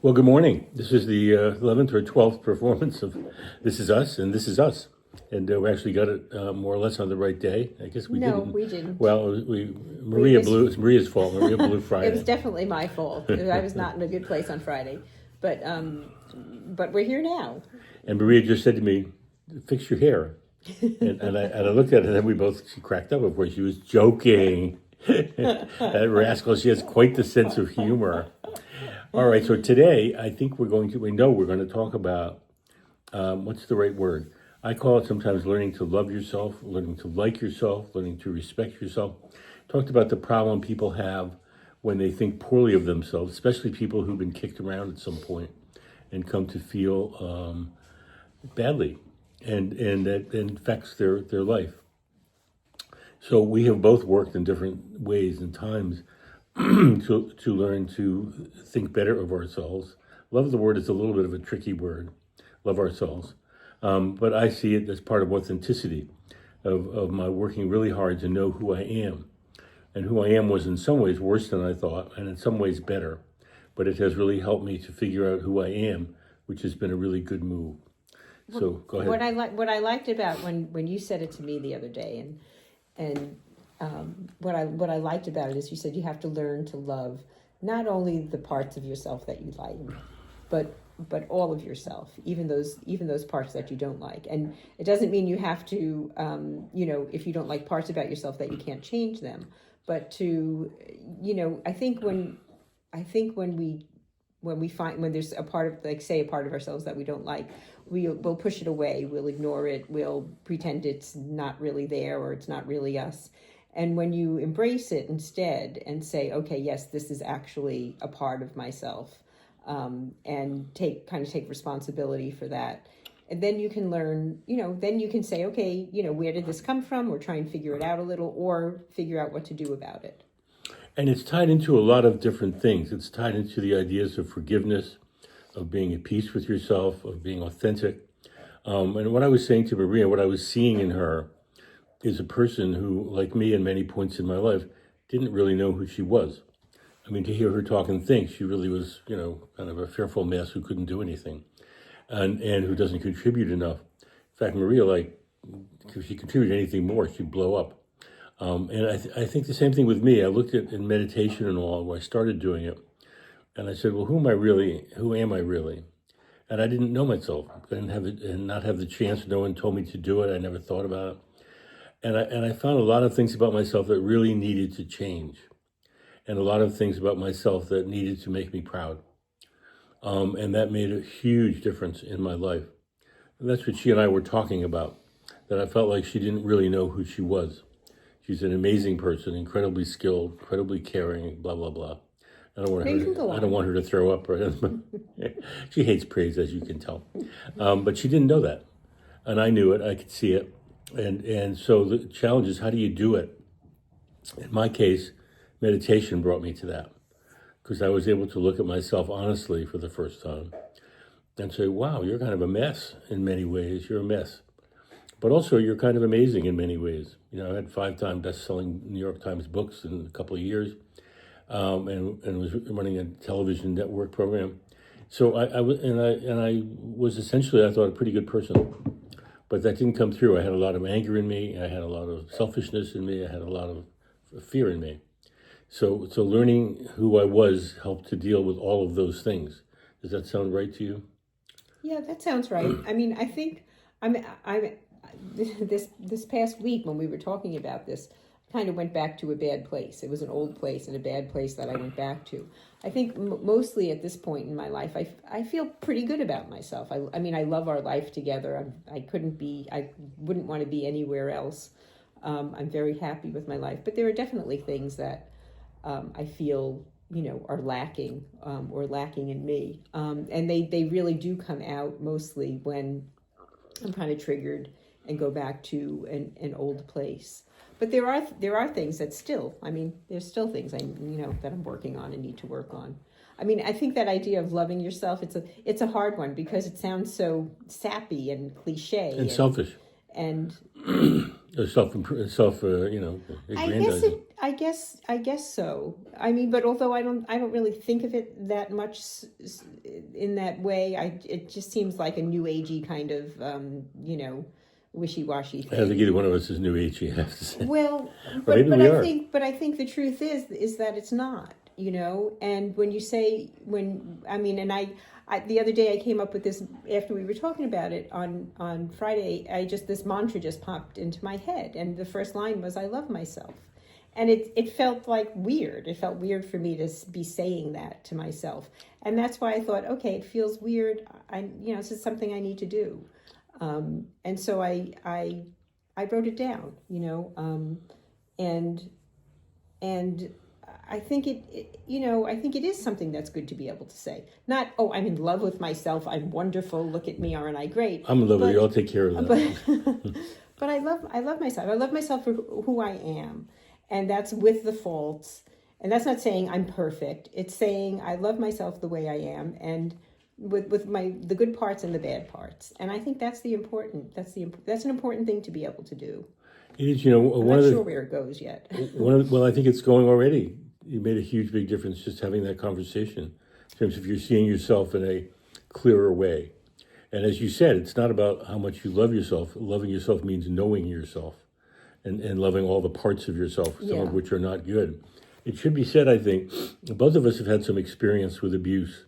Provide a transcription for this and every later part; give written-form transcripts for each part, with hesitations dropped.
Well, good morning. This is the 11th or 12th performance of This Is Us, and This Is Us. And we actually got it more or less on the right day. I guess we No, didn't. we didn't. Well, Maria blew. It's Maria's fault. Maria blew Friday. It was definitely my fault. I was not in a good place on Friday, but we're here now. And Maria just said to me, "Fix your hair." And I looked at it, and then she cracked up. Of course, she was joking. That rascal, she has quite the sense of humor. All right, so today I think we're going to talk about what's the right word? I call it sometimes learning to love yourself, learning to like yourself, learning to respect yourself. Talked about the problem people have when they think poorly of themselves, especially people who've been kicked around at some point and come to feel badly, and that infects their life. So we have both worked in different ways and times to learn to think better of ourselves. Love the word is a little bit of a tricky word, love ourselves. But I see it as part of authenticity, of my working really hard to know who I am. And who I am was in some ways worse than I thought, and in some ways better. But it has really helped me to figure out who I am, which has been a really good move. So go ahead. What I liked about when you said it to me the other day, and what I liked about it is you said you have to learn to love not only the parts of yourself that you like, but all of yourself, even those parts that you don't like. And it doesn't mean you have to, if you don't like parts about yourself that you can't change them. But to, I think when there's a part of, like, say, a part of ourselves that we don't like, we'll push it away, we'll ignore it, we'll pretend it's not really there or it's not really us. And when you embrace it instead and say, okay, yes, this is actually a part of myself, and take responsibility for that, and then you can learn, then you can say, okay, where did this come from, or try and figure it out a little, or figure out what to do about it. And it's tied into a lot of different things. It's tied into the ideas of forgiveness, of being at peace with yourself, of being authentic. And what I was saying to Maria, what I was seeing in her is a person who, like me in many points in my life, didn't really know who she was. I mean, to hear her talk and think, she really was, kind of a fearful mess who couldn't do anything, and who doesn't contribute enough. In fact, Maria, if she contributed anything more, she'd blow up. And I think the same thing with me. I looked at in meditation and all, where I started doing it, and I said, well, who am I really? And I didn't know myself. I didn't have it, and not have the chance. No one told me to do it. I never thought about it. And I found a lot of things about myself that really needed to change, and a lot of things about myself that needed to make me proud. And that made a huge difference in my life. And that's what she and I were talking about, that I felt like she didn't really know who she was. She's an amazing person, incredibly skilled, incredibly caring, blah, blah, blah. I don't want her to throw up. Right? She hates praise, as you can tell. But she didn't know that. And I knew it. I could see it. And so the challenge is, how do you do it? In my case, meditation brought me to that, because I was able to look at myself honestly for the first time and say, wow, you're kind of a mess in many ways. You're a mess. But also, you're kind of amazing in many ways. I had 5-time best-selling New York Times books in a couple of years, and was running a television network program. So I was essentially, I thought, a pretty good person. But that didn't come through. I had a lot of anger in me. I had a lot of selfishness in me. I had a lot of fear in me. So learning who I was helped to deal with all of those things. Does that sound right to you? Yeah, that sounds right. I mean, I think I'm this past week when we were talking about this, kind of went back to a bad place. It was an old place and a bad place that I went back to. I think mostly at this point in my life, I feel pretty good about myself. I mean, I love our life together. I wouldn't want to be anywhere else. I'm very happy with my life, but there are definitely things that I feel, are lacking, or lacking in me. And they really do come out mostly when I'm kind of triggered and go back to an old place. But there are things that still, there's still things that I'm working on and need to work on. I mean, I think that idea of loving yourself, it's a hard one, because it sounds so sappy and cliche and selfish and self I guess I guess so. I mean, but although I don't really think of it that much in that way. It just seems like a new agey kind of, wishy-washy I don't think thing. either one of us is new agey, I have to say. Well, Or maybe but we I are. think the truth is that it's not, and when you say, when I mean, and I the other day I came up with this after we were talking about it on Friday. This mantra just popped into my head, and the first line was, "I love myself." And it felt like weird. It felt weird for me to be saying that to myself, and that's why I thought, okay, it feels weird. This is something I need to do, and so I wrote it down, and and I think I think it is something that's good to be able to say. Not, oh, I'm in love with myself. I'm wonderful. Look at me, aren't I great? I'm in love with you. I'll take care of that. But but I love myself. I love myself for who I am, and that's with the faults. And that's not saying I'm perfect. It's saying I love myself the way I am, and with the good parts and the bad parts. And I think that's that's an important thing to be able to do. It is, I'm one not of sure the where it goes yet. well, I think it's going already. You made a huge, big difference just having that conversation in terms of you're seeing yourself in a clearer way. And as you said, it's not about how much you love yourself. Loving yourself means knowing yourself and loving all the parts of yourself, some Yeah. of which are not good. It should be said, I think, both of us have had some experience with abuse.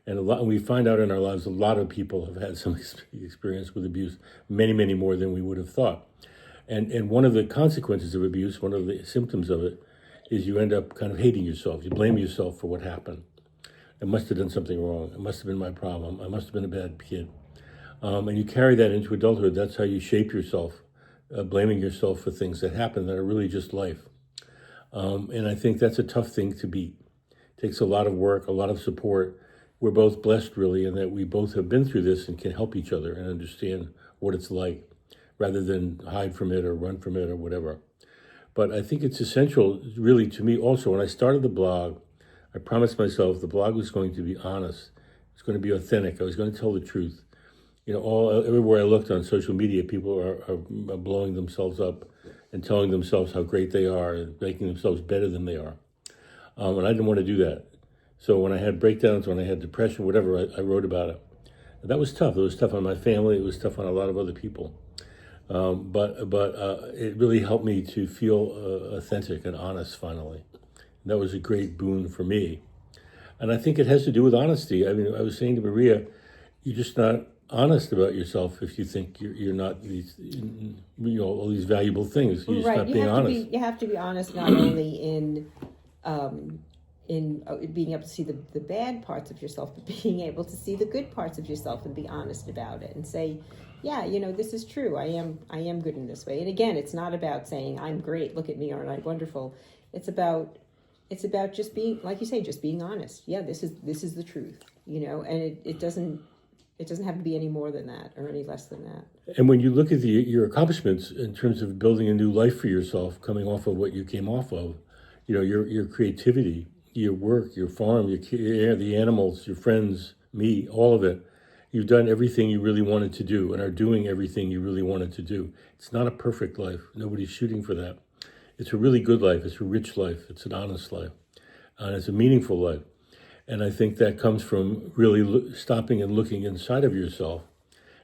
And we find out in our lives, a lot of people have had some experience with abuse, many, many more than we would have thought. And one of the consequences of abuse, one of the symptoms of it, is you end up kind of hating yourself. You blame yourself for what happened. I must have done something wrong. It must have been my problem. I must have been a bad kid. And you carry that into adulthood. That's how you shape yourself, blaming yourself for things that happen that are really just life. And I think that's a tough thing to beat. It takes a lot of work, a lot of support. We're both blessed, really, in that we both have been through this and can help each other and understand what it's like, rather than hide from it or run from it or whatever. But I think it's essential, really, to me also. When I started the blog, I promised myself the blog was going to be honest. It's going to be authentic. I was going to tell the truth. Everywhere I looked on social media, people are blowing themselves up and telling themselves how great they are and making themselves better than they are. And I didn't want to do that. So when I had breakdowns, when I had depression, whatever, I wrote about it. And that was tough. It was tough on my family. It was tough on a lot of other people. But it really helped me to feel authentic and honest finally. And that was a great boon for me. And I think it has to do with honesty. I mean, I was saying to Maria, you're just not honest about yourself if you think you're not these, all these valuable things. You're just Right. not being honest. You have to be honest not only in being able to see the bad parts of yourself, but being able to see the good parts of yourself and be honest about it and say, yeah, this is true. I am good in this way. And again, it's not about saying I'm great. Look at me, aren't I wonderful? It's about just being, like you say, just being honest. Yeah, this is the truth. And it doesn't have to be any more than that or any less than that. And when you look at your accomplishments in terms of building a new life for yourself, coming off of what you came off of, your creativity, your work, your farm, the animals, your friends, me, all of it. You've done everything you really wanted to do and are doing everything you really wanted to do. It's not a perfect life. Nobody's shooting for that. It's a really good life. It's a rich life. It's an honest life. And it's a meaningful life. And I think that comes from really stopping and looking inside of yourself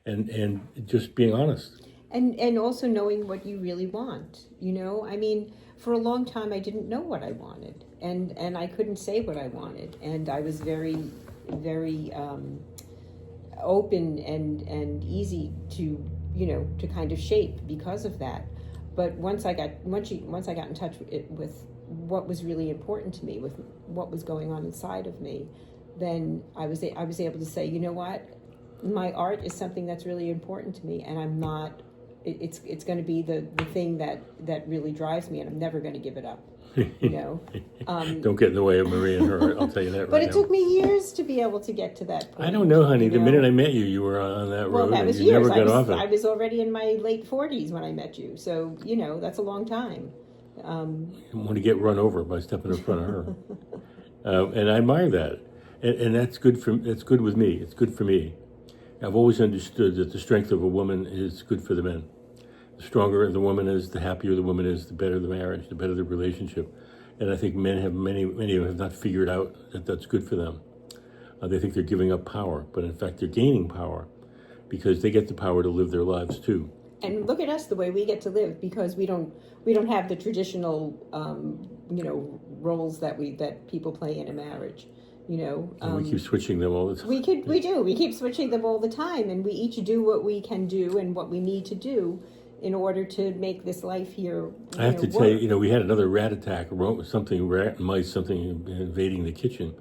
and just being honest. And also knowing what you really want. I mean, for a long time I didn't know what I wanted, and I couldn't say what I wanted, and I was very, very open and easy to to kind of shape because of that. But once I got in touch with what was really important to me, with what was going on inside of me, then I was able to say, you know what, my art is something that's really important to me, and I'm not. It's going to be the thing that really drives me, and I'm never going to give it up. Don't get in the way of Maria and her. I'll tell you that right now. But it took me years to be able to get to that point. I don't know, honey. The minute I met you, you were on that road, that was and you years. never got off it. I was already in my late 40s when I met you, so that's a long time. I want to get run over by stepping in front of her, and I admire that, and that's good with me. It's good for me. I've always understood that the strength of a woman is good for the men. The stronger the woman is, the happier the woman is, the better the marriage, the better the relationship. And I think men have many of them have not figured out that that's good for them. They think they're giving up power, but in fact they're gaining power because they get the power to live their lives too. And look at us, the way we get to live, because we don't have the traditional roles that people play in a marriage. And we keep switching them all the time. We keep switching them all the time, and we each do what we can do and what we need to do in order to make this life here. I have to tell you, we had another rat attack, rat and mice, something invading the kitchen.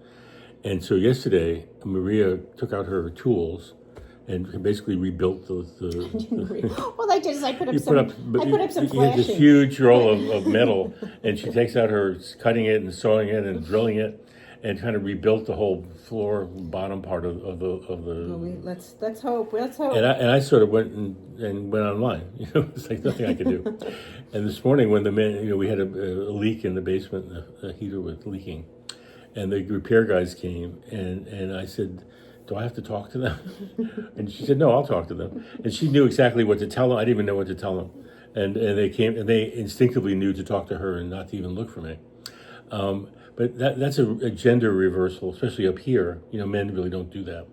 And so yesterday, Maria took out her tools and basically rebuilt the Well, I did is I put up some You had this flashing. huge roll of metal, and she takes out her cutting it and sawing it and drilling it, and kind of rebuilt the whole floor bottom part of the. Well, let's hope. And I sort of went went online. It's like nothing I could do. And this morning, when the man, we had a leak in the basement, the heater was leaking, and the repair guys came, and I said, do I have to talk to them? And she said, no, I'll talk to them. And she knew exactly what to tell them. I didn't even know what to tell them. And they came, and they instinctively knew to talk to her and not to even look for me. But that's a gender reversal, especially up here. Men really don't do that.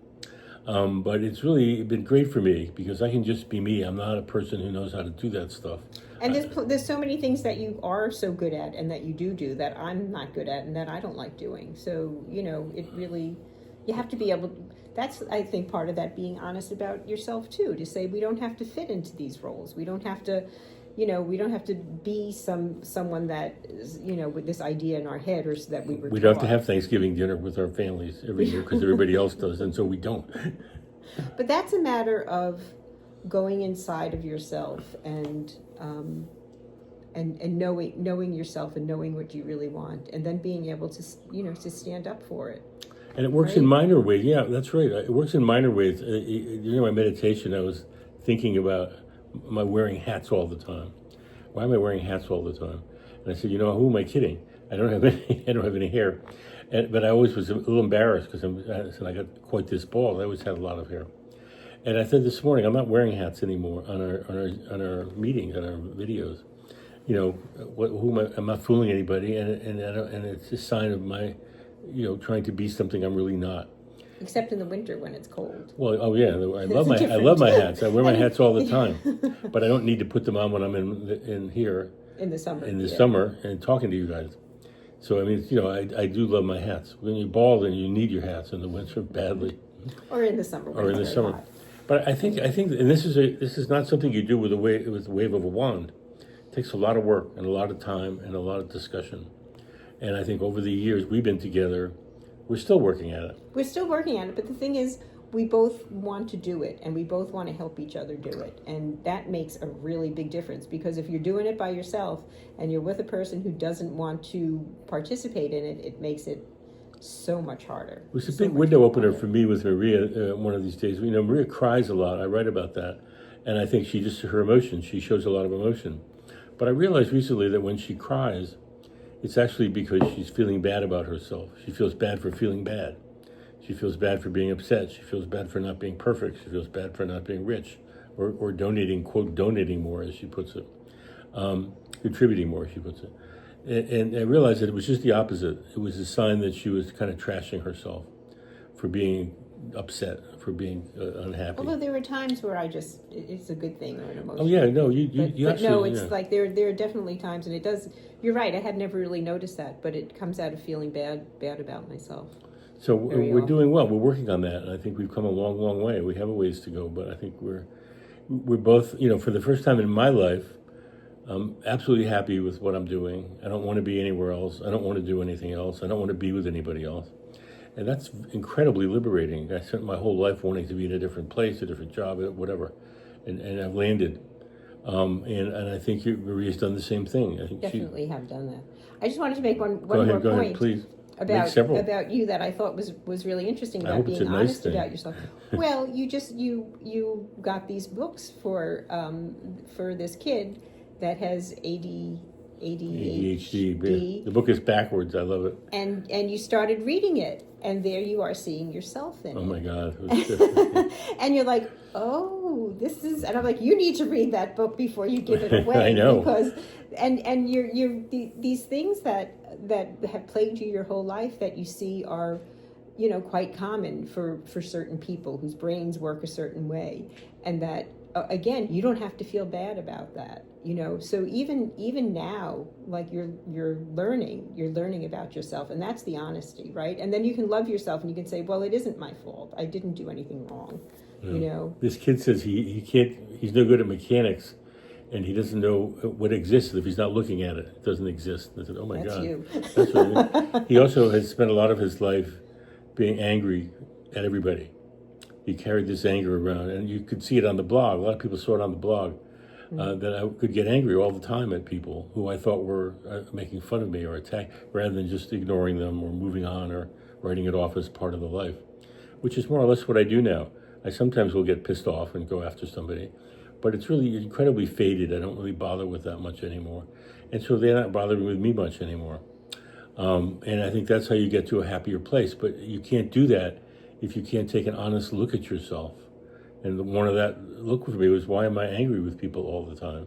But it's really been great for me because I can just be me. I'm not a person who knows how to do that stuff. And there's so many things that you are so good at and that you do that I'm not good at and that I don't like doing. So, it really, you have to be able, that's, I think, part of that, being honest about yourself too, to say we don't have to fit into these roles. We don't have to, we don't have to be someone that is, with this idea in our head or so that we were We don't have taught. to have Thanksgiving dinner with our families every year because everybody else does, and so we don't. But that's a matter of going inside of yourself and knowing yourself and knowing what you really want, and then being able to to stand up for it. And it works in minor ways. Yeah, that's right. It works in minor ways. During my meditation, I was thinking about my wearing hats all the time. Why am I wearing hats all the time? And I said, who am I kidding? I don't have any hair. But I always was a little embarrassed because I got quite this bald. I always had a lot of hair. And I said this morning, I'm not wearing hats anymore on our meetings, on our videos. I'm not fooling anybody, and it's a sign of my, trying to be something I'm really not. Except in the winter when it's cold. Well, oh yeah, I love my hats. I wear my hats all the time, but I don't need to put them on when I'm in here in the summer. Summer and talking to you guys. So I mean, I do love my hats. When you're bald, and you need your hats in the winter badly, or in the summer. Or in the summer. Hot. But I think, and this is not something you do with a wave of a wand. It takes a lot of work and a lot of time and a lot of discussion. And I think over the years we've been together, we're still working at it. We're still working at it, but the thing is, we both want to do it, and we both want to help each other do it. And that makes a really big difference, because if you're doing it by yourself and you're with a person who doesn't want to participate in it, it makes it so much harder. It was a big window opener for me with Maria one of these days. Maria cries a lot. I write about that. And I think her emotion, she shows a lot of emotion. But I realized recently that when she cries, it's actually because she's feeling bad about herself. She feels bad for feeling bad. She feels bad for being upset. She feels bad for not being perfect. She feels bad for not being rich or donating, quote, donating more, as she puts it. Contributing more, she puts it. And I realized that it was just the opposite. It was a sign that she was kind of trashing herself for being upset, for being unhappy. Although there were times where it's a good thing or an emotion. Oh yeah, no, you but actually, no, it's like there are definitely times, and it does. You're right. I had never really noticed that, but it comes out of feeling bad about myself. So we're doing well. We're working on that, and I think we've come a long, long way. We have a ways to go, but I think we're both, for the first time in my life, I'm absolutely happy with what I'm doing. I don't want to be anywhere else. I don't want to do anything else. I don't want to be with anybody else. And that's incredibly liberating. I spent my whole life wanting to be in a different place, a different job, whatever. And I've landed. And I think Maria's done the same thing. I think definitely have done that. I just wanted to make one more point. Go ahead, please. About you that I thought was really interesting, about being honest about yourself. Well, you got these books for this kid that has ADHD. The book is backwards. I love it. And you started reading it. and there you are seeing yourself in Oh it. my God. It was different. And you're like, oh, this is, and I'm like, you need to read that book before you give it away. I know. Because, and these things that have plagued you your whole life that you see are, quite common for certain people whose brains work a certain way. And that, again, you don't have to feel bad about that. So even now, like you're learning about yourself, and that's the honesty, right? And then you can love yourself, and you can say, well, it isn't my fault. I didn't do anything wrong. This kid says he can't. He's no good at mechanics, and he doesn't know what exists if he's not looking at it. It doesn't exist. I said, oh my That's God. you. That's right. He also has spent a lot of his life being angry at everybody. He carried this anger around, and you could see it on the blog. A lot of people saw it on the blog. That I could get angry all the time at people who I thought were making fun of me or attack, rather than just ignoring them or moving on or writing it off as part of the life, which is more or less what I do now. I sometimes will get pissed off and go after somebody, but it's really incredibly faded. I don't really bother with that much anymore, and so they're not bothering with me much anymore. And I think that's how you get to a happier place. But you can't do that if you can't take an honest look at yourself. And one of that look for me was, why am I angry with people all the time?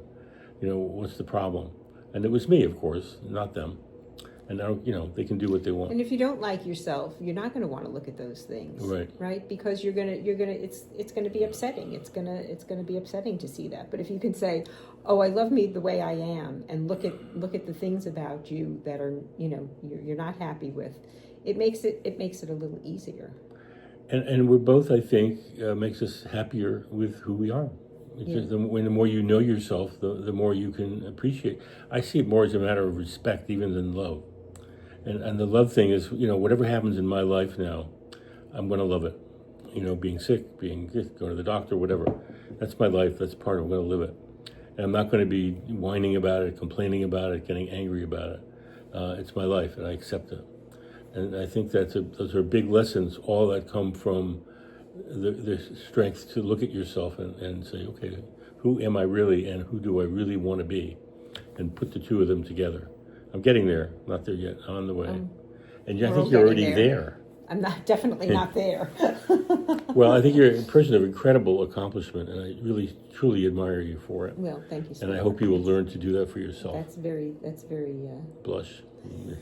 What's the problem? And it was me, of course, not them. And I don't, they can do what they want. And if you don't like yourself, you're not going to want to look at those things, right? Because it's gonna be upsetting. It's gonna be upsetting to see that. But if you can say, oh, I love me the way I am, and look at the things about you that are, you're not happy with, it makes it a little easier. And we're both, I think, makes us happier with who we are. Just the more you know yourself, the more you can appreciate. I see it more as a matter of respect, even than love. And the love thing is, whatever happens in my life now, I'm going to love it. Being sick, going to the doctor, whatever. That's my life. That's part of it. I'm going to live it. And I'm not going to be whining about it, complaining about it, getting angry about it. It's my life, and I accept it. And I think those are big lessons, all that come from the strength to look at yourself and say, okay, who am I really, and who do I really want to be? And put the two of them together. I'm getting there, not there yet, I'm on the way. And I think you're already there. I'm definitely not there. Well, I think you're a person of incredible accomplishment, and I really, truly admire you for it. Well, thank you so much. And much. I hope you will learn to do that for yourself. That's very. Blush.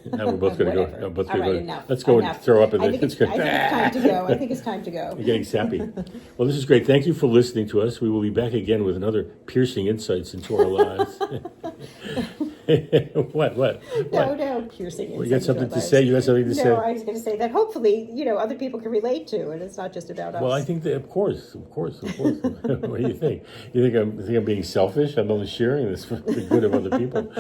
Now we're both going to go. Both All right, go. Enough. Let's go and throw up. I think it's time to go. I think it's time to go. You're getting sappy. Well, this is great. Thank you for listening to us. We will be back again with another piercing insights into our lives. What? No, piercing. Well, you got something to say? You got something to say? No, I was going to say that hopefully, other people can relate to, and it's not just about us. Well, I think that, of course. What do you think? You think I'm being selfish? I'm only sharing this for the good of other people.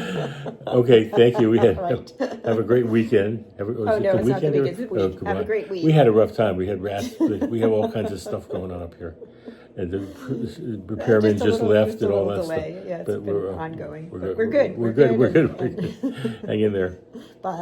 Okay, thank you. Right. Have a great weekend. It's not the weekend. It's the week. Have a great week. We had a rough time. We had rats. We have all kinds of stuff going on up here. And the repairman just left and all that delay. stuff. Yeah, it's been ongoing. We're good. We're good. Hang in there. Bye.